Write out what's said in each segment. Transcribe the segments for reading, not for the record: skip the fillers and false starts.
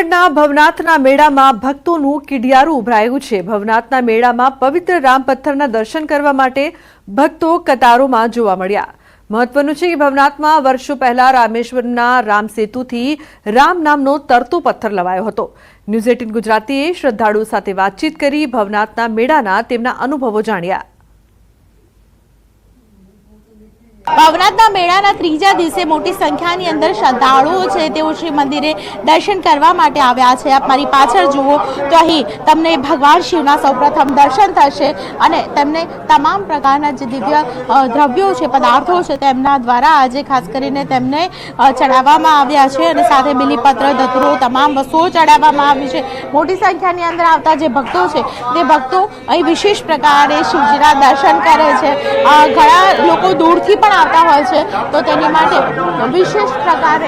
જૂનાગઢના ભવનાથના મેળામાં ભક્તોનું કીડિયારું ઉભરાયું છે। ભવનાથના મેળામાં પવિત્ર રામ પથ્થરના દર્શન કરવા માટે ભક્તો કતારોમાં જોવા મળ્યા। મહત્વનું છે કે ભવનાથમાં વર્ષો પહેલા રામેશ્વરના રામ સેતુથી રામ નામનો તરતો પથ્થર લવાયો હતો। ન્યૂઝ 18 ગુજરાતીએ શ્રદ્ધાળુઓ સાથે વાતચીત કરી ભવનાથના મેળાના તેમના અનુભવો જાણ્યા। ભવનાથના મેળાના ત્રીજા દિવસે મોટી સંખ્યાની અંદર શ્રદ્ધાળુઓ છે તેઓ શ્રી મંદિરે દર્શન કરવા માટે આવ્યા છે। આપ મારી પાછળ જુઓ તો અહીં તમને ભગવાન શિવના સૌપ્રથમ દર્શન થશે અને તેમને તમામ પ્રકારના જે દિવ્ય દ્રવ્યો છે, પદાર્થો છે તેમના દ્વારા આજે ખાસ કરીને તેમને ચડાવવામાં આવ્યા છે અને સાથે બીલીપત્ર, ધતૂરો તમામ વસ્તુઓ ચડાવવામાં આવી છે। મોટી સંખ્યાની અંદર આવતા જે ભક્તો છે તે ભક્તો અહીં વિશેષ પ્રકારે શિવજીના દર્શન કરે છે। ઘણા લોકો દૂરથી પણ આવતા હોય છે તો તેની માટે વિશેષ પ્રકારે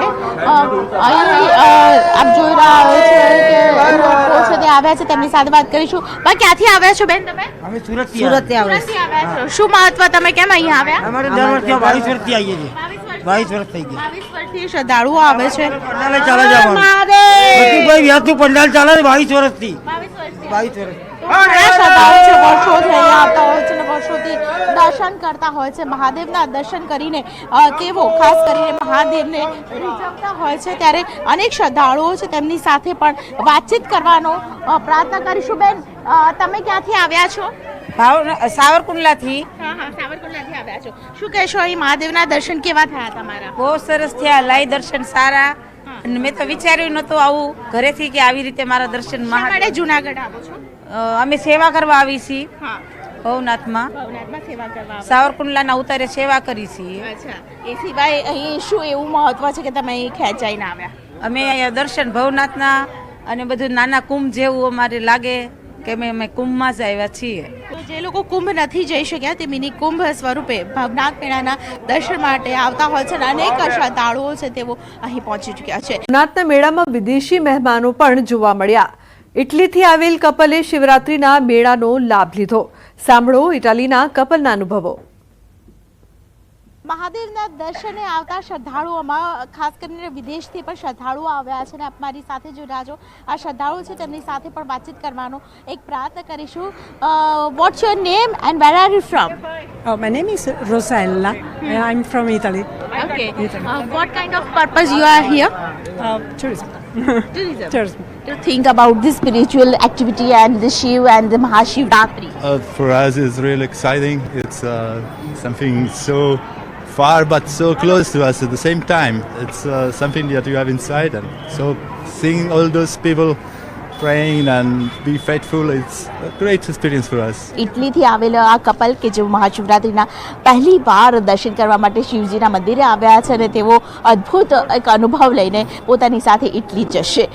આપ જોઈ રહ્યા છો કે લોકો છે તે આવ્યા છે। તેમની સાથે વાત કરીશું। ભાઈ, ક્યાંથી આવ્યા છો બેન તમે? અમે સુરતથી આવ્યા છો। શું મહત્વ, તમે કેમ અહીંયા આવ્યા? અમારે દર વર્ષે 22 વર્ષથી આવીએ છીએ। 22 વર્ષ થઈ ગયા। 22 વર્ષથી શ્રદ્ધાળુઓ આવે છે। પંડાલ ચાલે છે ભાઈ, વ્યાજનું પંડાલ ચાલે છે 22 વર્ષથી। 22 વર્ષ શ્રદ્ધાળુઓ વર્ષોથી અહીંયા આવતા હોય છે અને વર્ષોથી દર્શન કરતા હોય છે। મહાદેવના દર્શન કરીને તેઓ ખાસ કરીને મહાદેવને રીઝવતા હોય છે। ત્યારે અનેક શ્રદ્ધાળુઓ છે તેમની સાથે પણ વાતચીત કરવાનો પ્રયત્ન કરીશું। બેન, તમે ક્યાંથી આવ્યા છો? સાવરકુંડલાથી। સાવરકુંડલાથી આવ્યા છો। શું કહેશો, અહીં મહાદેવના દર્શન કેવા થયા તમારા? બહુ સરસ થયા, લાઈ દર્શન સારા। અને મેં તો વિચાર્યું નહોતું આવું ઘરેથી કે આવી રીતે મારા દર્શન શા માટે જૂનાગઢ આવો છો? અમે સેવા કરવા આવી છીએ ભવનાથમાં। સેવા કરવા સાવરકુંડલાના ઉતારે સેવા કરી છીએ। અચ્છા, એ સિવાય અહીં શું એવું મહત્વ છે કે તમે અહીં ખેંચાઈને આવ્યા? અમે અહીંયા દર્શન ભવનાથના અને બધું નાના કુંભ જેવું અમારે લાગે કે અમે કુંભમાં જ આવ્યા છીએ। તો જે લોકો કુંભ નથી જઈ શક્યા તે મિની કુંભ સ્વરૂપે ભવનાથ મેળાના દર્શન માટે આવતા હોય છે અને અનેક શ્રદ્ધાળુઓ છે તેઓ અહીં પહોંચી ચૂક્યા છે। ભવનાથના મેળામાં વિદેશી મહેમાનો પણ જોવા મળ્યા। ઇટલીથી આવેલ કપલે શિવરાત્રીના મેળાનો લાભ લીધો। સાંભળો ઇટાલીના કપલના અનુભવો। મહાદેવના દર્શને આવતા શ્રદ્ધાળુઓમાં ખાસ કરીને વિદેશથી પણ શ્રદ્ધાળુઓ આવ્યા છે અને આપ મારી સાથે જોઈ રહ્યા છો આ શ્રદ્ધાળુઓ છે તેમની સાથે પણ વાતચીત કરવાનો એક પ્રયત્ન કરીશું। What's your name and where are you from? Oh, my name is Rosella. I'm from Italy. Okay. What kind of purpose you are here? Tourism. Tourism. Tourism. To think about this spiritual activity and the Shiv and the Mahashivratri. For us, it's really exciting. It's something so far but so close to us at the same time. It's something that you have inside, and so seeing all those people praying and be faithful, it's a great experience for us. ઇટલીથી આવેલા આ couple કે જેઓ મહાશિવરાત્રિના પહેલી વાર દર્શન કરવા માટે શિવજીના મંદિરે આવ્યા છે અને તેઓ અદ્ભુત એક અનુભવ લઈને પોતાની સાથે ઇટલી જશે।